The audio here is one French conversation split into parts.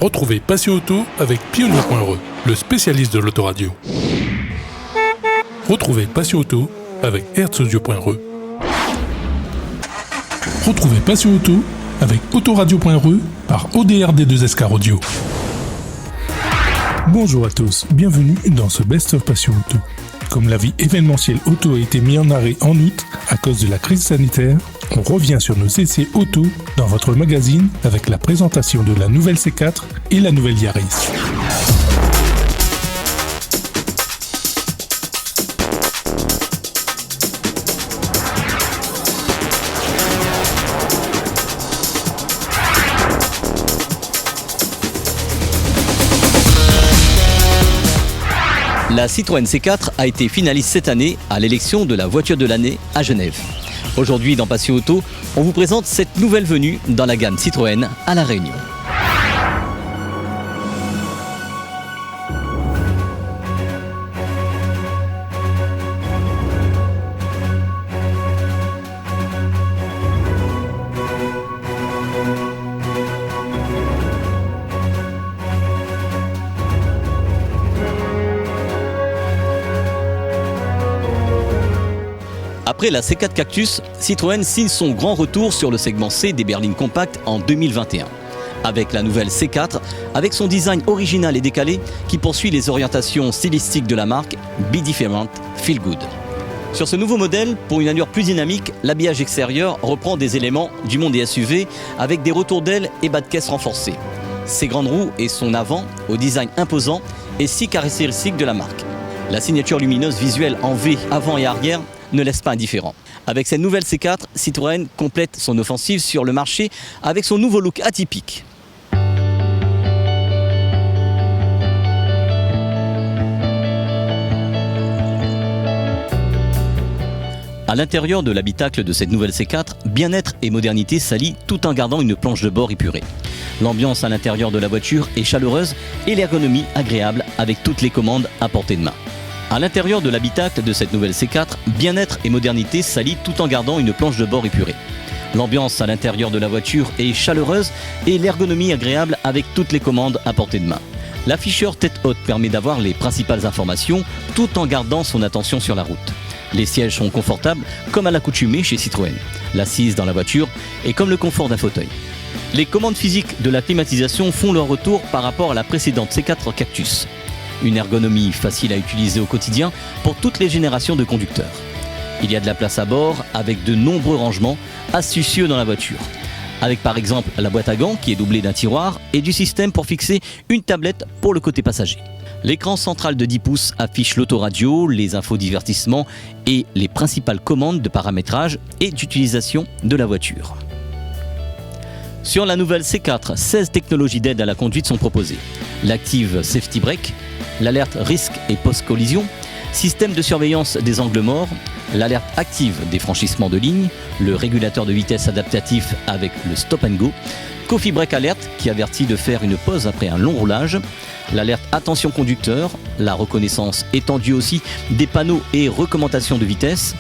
Retrouvez Passion Auto avec Pionnier.re, le spécialiste de l'autoradio. Retrouvez Passion Auto avec Herzaudio.re. Retrouvez Passion Auto avec Autoradio.re par ODRD2SK Audio. Bonjour à tous, bienvenue dans ce Best of Passion Auto. Comme la vie événementielle auto a été mise en arrêt en août à cause de la crise sanitaire, on revient sur nos essais auto dans votre magazine avec la présentation de la nouvelle C4 et la nouvelle Yaris. La Citroën C4 a été finaliste cette année à l'élection de la voiture de l'année à Genève. Aujourd'hui dans Passion Auto, on vous présente cette nouvelle venue dans la gamme Citroën à La Réunion. Après la C4 Cactus, Citroën signe son grand retour sur le segment C des berlines compactes en 2021. Avec la nouvelle C4, avec son design original et décalé qui poursuit les orientations stylistiques de la marque Be Different, Feel Good. Sur ce nouveau modèle, pour une allure plus dynamique, l'habillage extérieur reprend des éléments du monde des SUV avec des retours d'ailes et bas de caisse renforcés. Ses grandes roues et son avant, au design imposant et si caractéristique de la marque. La signature lumineuse visuelle en V avant et arrière ne laisse pas indifférent. Avec cette nouvelle C4, Citroën complète son offensive sur le marché avec son nouveau look atypique. À l'intérieur de l'habitacle de cette nouvelle C4, bien-être et modernité s'allient tout en gardant une planche de bord épurée. L'ambiance à l'intérieur de la voiture est chaleureuse et l'ergonomie agréable avec toutes les commandes à portée de main. À l'intérieur de l'habitacle de cette nouvelle C4, bien-être et modernité s'allient tout en gardant une planche de bord épurée. L'ambiance à l'intérieur de la voiture est chaleureuse et l'ergonomie agréable avec toutes les commandes à portée de main. L'afficheur tête haute permet d'avoir les principales informations tout en gardant son attention sur la route. Les sièges sont confortables comme à l'accoutumée chez Citroën. L'assise dans la voiture est comme le confort d'un fauteuil. Les commandes physiques de la climatisation font leur retour par rapport à la précédente C4 Cactus. Une ergonomie facile à utiliser au quotidien pour toutes les générations de conducteurs. Il y a de la place à bord avec de nombreux rangements astucieux dans la voiture. Avec par exemple la boîte à gants qui est doublée d'un tiroir et du système pour fixer une tablette pour le côté passager. L'écran central de 10 pouces affiche l'autoradio, les infodivertissements et les principales commandes de paramétrage et d'utilisation de la voiture. Sur la nouvelle C4, 16 technologies d'aide à la conduite sont proposées. L'Active Safety Brake, l'alerte risque et post-collision, système de surveillance des angles morts, l'alerte active des franchissements de ligne, le régulateur de vitesse adaptatif avec le Stop and Go, Coffee Break Alert qui avertit de faire une pause après un long roulage, l'alerte attention conducteur, la reconnaissance étendue aussi des panneaux et recommandations de vitesse,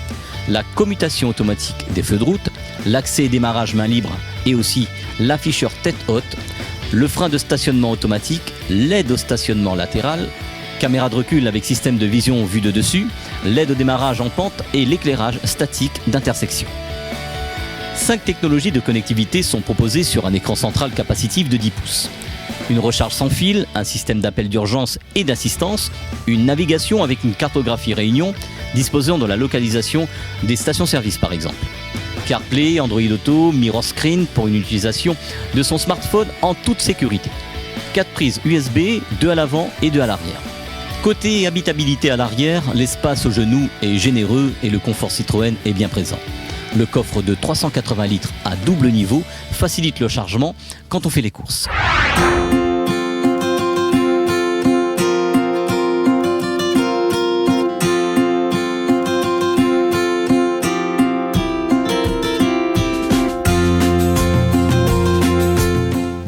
la commutation automatique des feux de route, l'accès et démarrage main libre et aussi l'afficheur tête haute, le frein de stationnement automatique, l'aide au stationnement latéral, caméra de recul avec système de vision vue de dessus, l'aide au démarrage en pente et l'éclairage statique d'intersection. 5 technologies de connectivité sont proposées sur un écran central capacitif de 10 pouces. Une recharge sans fil, un système d'appel d'urgence et d'assistance, une navigation avec une cartographie Réunion disposant de la localisation des stations-service par exemple. CarPlay, Android Auto, Mirror Screen pour une utilisation de son smartphone en toute sécurité. 4 prises USB, 2 à l'avant et 2 à l'arrière. Côté habitabilité à l'arrière, l'espace au genou est généreux et le confort Citroën est bien présent. Le coffre de 380 litres à double niveau facilite le chargement quand on fait les courses.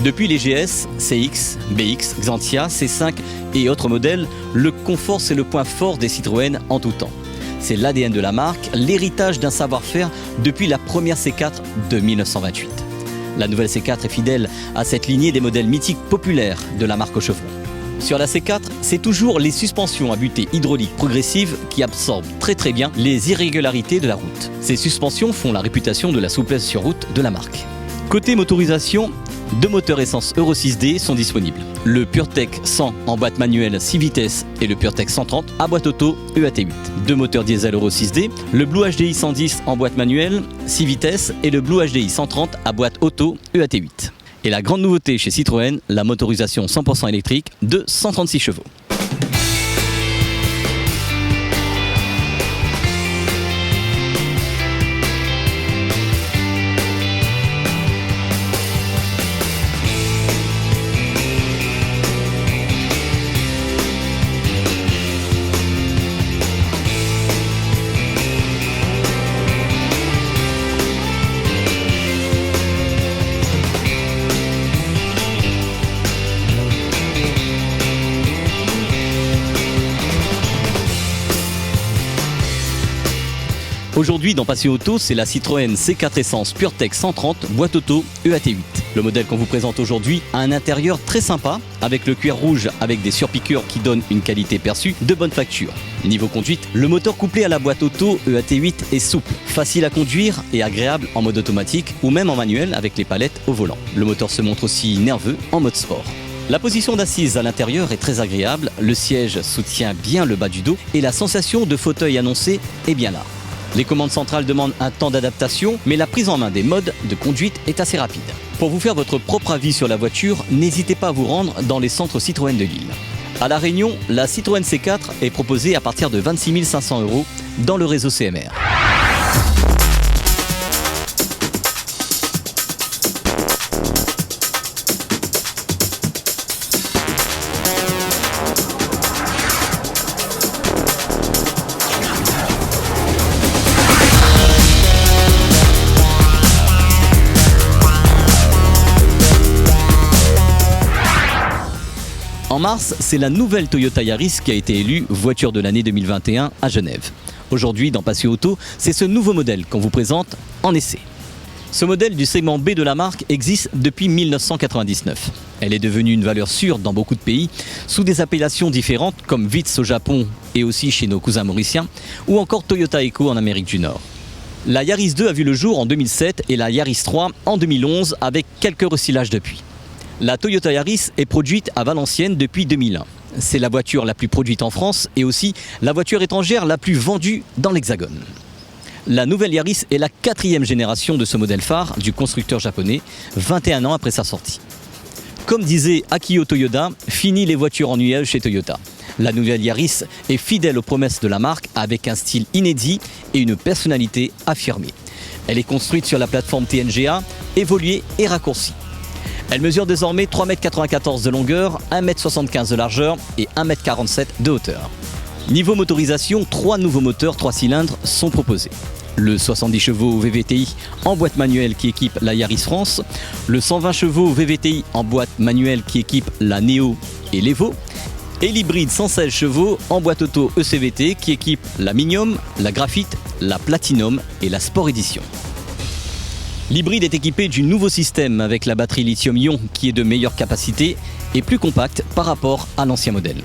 Depuis les GS, CX, BX, Xantia, C5 et autres modèles, le confort c'est le point fort des Citroën en tout temps. C'est l'ADN de la marque, l'héritage d'un savoir-faire depuis la première C4 de 1928. La nouvelle C4 est fidèle à cette lignée des modèles mythiques populaires de la marque au chevron. Sur la C4, c'est toujours les suspensions à butée hydraulique progressive qui absorbent très bien les irrégularités de la route. Ces suspensions font la réputation de la souplesse sur route de la marque. Côté motorisation, 2 moteurs essence Euro 6D sont disponibles. Le PureTech 100 en boîte manuelle 6 vitesses et le PureTech 130 à boîte auto EAT8. 2 moteurs diesel Euro 6D, le Blue HDI 110 en boîte manuelle 6 vitesses et le Blue HDI 130 à boîte auto EAT8. Et la grande nouveauté chez Citroën, la motorisation 100% électrique de 136 chevaux. Aujourd'hui dans Passion Auto, c'est la Citroën C4 Essence PureTech 130 boîte auto EAT8. Le modèle qu'on vous présente aujourd'hui a un intérieur très sympa avec le cuir rouge avec des surpiqûres qui donnent une qualité perçue de bonne facture. Niveau conduite, le moteur couplé à la boîte auto EAT8 est souple, facile à conduire et agréable en mode automatique ou même en manuel avec les palettes au volant. Le moteur se montre aussi nerveux en mode sport. La position d'assise à l'intérieur est très agréable, le siège soutient bien le bas du dos et la sensation de fauteuil annoncé est bien là. Les commandes centrales demandent un temps d'adaptation, mais la prise en main des modes de conduite est assez rapide. Pour vous faire votre propre avis sur la voiture, n'hésitez pas à vous rendre dans les centres Citroën de Lille. À La Réunion, la Citroën C4 est proposée à partir de 26 500 € dans le réseau CMR. En mars, c'est la nouvelle Toyota Yaris qui a été élue voiture de l'année 2021 à Genève. Aujourd'hui, dans Passion Auto, c'est ce nouveau modèle qu'on vous présente en essai. Ce modèle du segment B de la marque existe depuis 1999. Elle est devenue une valeur sûre dans beaucoup de pays, sous des appellations différentes comme Vitz au Japon et aussi chez nos cousins mauriciens, ou encore Toyota Eco en Amérique du Nord. La Yaris 2 a vu le jour en 2007 et la Yaris 3 en 2011 avec quelques recyclages depuis. La Toyota Yaris est produite à Valenciennes depuis 2001. C'est la voiture la plus produite en France et aussi la voiture étrangère la plus vendue dans l'Hexagone. La nouvelle Yaris est la 4e génération de ce modèle phare du constructeur japonais, 21 ans après sa sortie. Comme disait Akio Toyoda, fini les voitures ennuyables chez Toyota. La nouvelle Yaris est fidèle aux promesses de la marque avec un style inédit et une personnalité affirmée. Elle est construite sur la plateforme TNGA, évoluée et raccourcie. Elle mesure désormais 3,94 m de longueur, 1,75 m de largeur et 1,47 m de hauteur. Niveau motorisation, 3 nouveaux moteurs 3 cylindres sont proposés. Le 70 chevaux VVTi en boîte manuelle qui équipe la Yaris France, le 120 chevaux VVTi en boîte manuelle qui équipe la Neo et l'Evo, et l'hybride 116 chevaux en boîte auto ECVT qui équipe la Minium, la Graphite, la Platinum et la Sport Edition. L'hybride est équipé du nouveau système avec la batterie lithium-ion qui est de meilleure capacité et plus compacte par rapport à l'ancien modèle.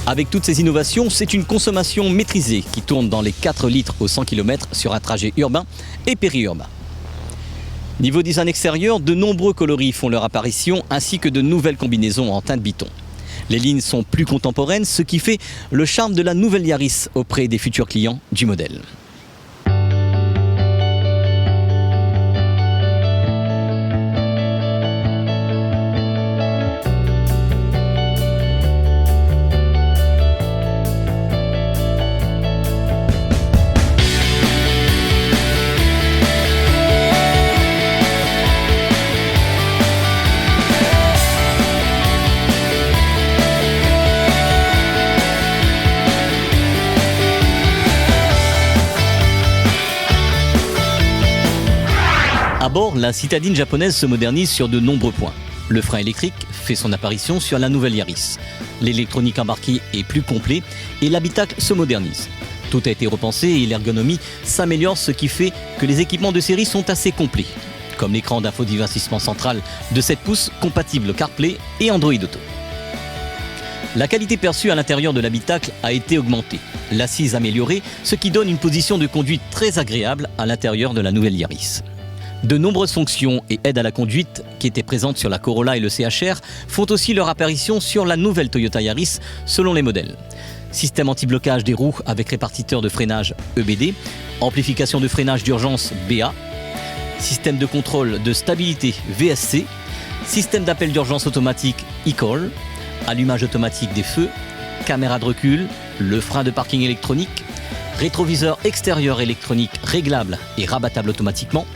Avec toutes ces innovations, c'est une consommation maîtrisée qui tourne dans les 4 litres au 100 km sur un trajet urbain et périurbain. Niveau design extérieur, de nombreux coloris font leur apparition ainsi que de nouvelles combinaisons en teinte biton. Les lignes sont plus contemporaines, ce qui fait le charme de la nouvelle Yaris auprès des futurs clients du modèle. À bord, la citadine japonaise se modernise sur de nombreux points. Le frein électrique fait son apparition sur la nouvelle Yaris. L'électronique embarquée est plus complet et l'habitacle se modernise. Tout a été repensé et l'ergonomie s'améliore, ce qui fait que les équipements de série sont assez complets. comme l'écran d'infodivertissement central de 7 pouces compatible CarPlay et Android Auto. La qualité perçue à l'intérieur de l'habitacle a été augmentée, l'assise améliorée, ce qui donne une position de conduite très agréable à l'intérieur de la nouvelle Yaris. De nombreuses fonctions et aides à la conduite qui étaient présentes sur la Corolla et le CHR font aussi leur apparition sur la nouvelle Toyota Yaris selon les modèles. Système anti-blocage des roues avec répartiteur de freinage EBD, amplification de freinage d'urgence BA, système de contrôle de stabilité VSC, système d'appel d'urgence automatique e-call, allumage automatique des feux, caméra de recul, le frein de parking électronique, rétroviseur extérieur électronique réglable et rabattable automatiquement,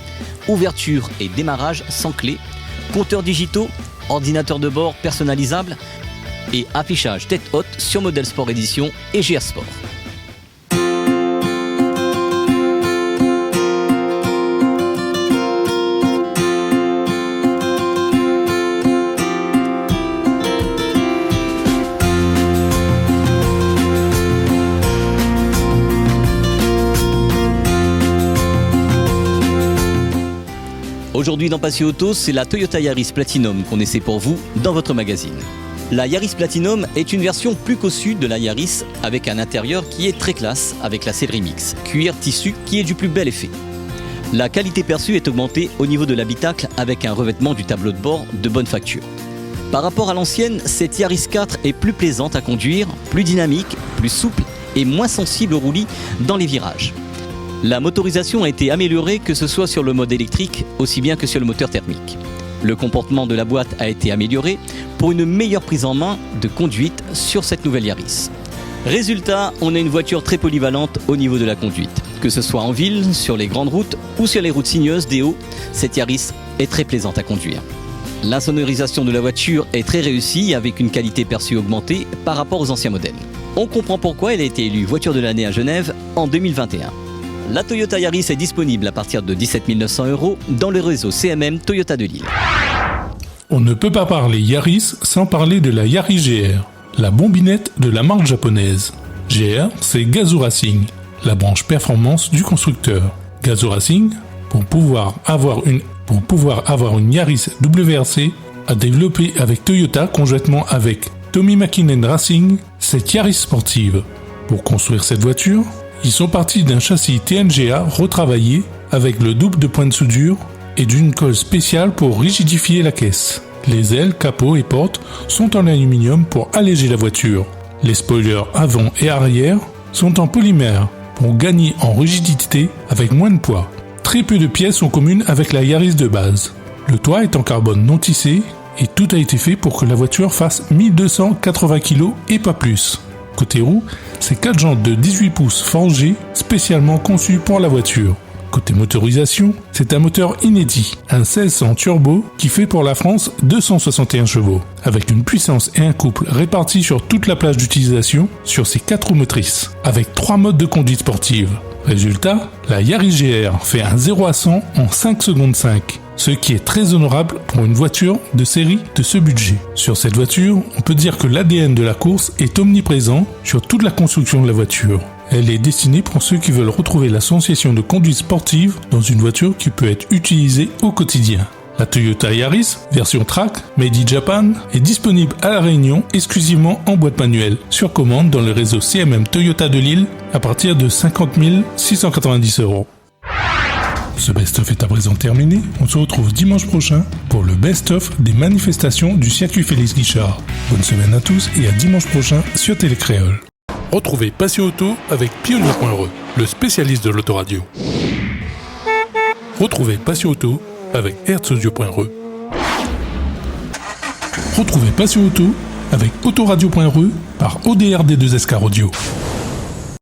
ouverture et démarrage sans clé, compteurs digitaux, ordinateur de bord personnalisable et affichage tête haute sur modèle Sport Edition et GR Sport. Aujourd'hui dans Passion Auto, c'est la Toyota Yaris Platinum qu'on essaie pour vous dans votre magazine. La Yaris Platinum est une version plus cossue de la Yaris avec un intérieur qui est très classe avec la sellerie mix, cuir tissu qui est du plus bel effet. La qualité perçue est augmentée au niveau de l'habitacle avec un revêtement du tableau de bord de bonne facture. Par rapport à l'ancienne, cette Yaris 4 est plus plaisante à conduire, plus dynamique, plus souple et moins sensible au roulis dans les virages. La motorisation a été améliorée que ce soit sur le mode électrique aussi bien que sur le moteur thermique. Le comportement de la boîte a été amélioré pour une meilleure prise en main de conduite sur cette nouvelle Yaris. Résultat, on a une voiture très polyvalente au niveau de la conduite. Que ce soit en ville, sur les grandes routes ou sur les routes sinueuses des Hauts, cette Yaris est très plaisante à conduire. L'insonorisation de la voiture est très réussie avec une qualité perçue augmentée par rapport aux anciens modèles. On comprend pourquoi elle a été élue voiture de l'année à Genève en 2021. La Toyota Yaris est disponible à partir de 17 900 € dans le réseau CMM Toyota de Lille. On ne peut pas parler Yaris sans parler de la Yaris GR, la bombinette de la marque japonaise. GR, c'est Gazoo Racing, la branche performance du constructeur. Gazoo Racing, pour pouvoir avoir une Yaris WRC, a développé avec Toyota conjointement avec Tommy Mäkinen Racing cette Yaris sportive. Pour construire cette voiture, ils sont partis d'un châssis TNGA retravaillé avec le double de points de soudure et d'une colle spéciale pour rigidifier la caisse. Les ailes, capot et portes sont en aluminium pour alléger la voiture. Les spoilers avant et arrière sont en polymère pour gagner en rigidité avec moins de poids. Très peu de pièces sont communes avec la Yaris de base. Le toit est en carbone non tissé et tout a été fait pour que la voiture fasse 1280 kg et pas plus. Côté roue, c'est 4 jantes de 18 pouces forgées spécialement conçues pour la voiture. Côté motorisation, c'est un moteur inédit, un 1600 turbo qui fait pour la France 261 chevaux, avec une puissance et un couple répartis sur toute la plage d'utilisation sur ses 4 roues motrices, avec 3 modes de conduite sportive. Résultat, la Yaris GR fait un 0 à 100 en 5 secondes 5. Ce qui est très honorable pour une voiture de série de ce budget. Sur cette voiture, on peut dire que l'ADN de la course est omniprésent sur toute la construction de la voiture. Elle est destinée pour ceux qui veulent retrouver la sensation de conduite sportive dans une voiture qui peut être utilisée au quotidien. La Toyota Yaris, version Track, Made in Japan, est disponible à La Réunion exclusivement en boîte manuelle, sur commande dans le réseau CMM Toyota de Lille à partir de 50 690 €. Ce best-of est à présent terminé. On se retrouve dimanche prochain pour le best-of des manifestations du circuit Félix Guichard. Bonne semaine à tous et à dimanche prochain sur Télécréole. Retrouvez Passion Auto avec Pionnier.re, le spécialiste de l'autoradio. Retrouvez Passion Auto avec Herzaudio.re. Retrouvez Passion Auto avec Autoradio.re par ODRD2SK Radio.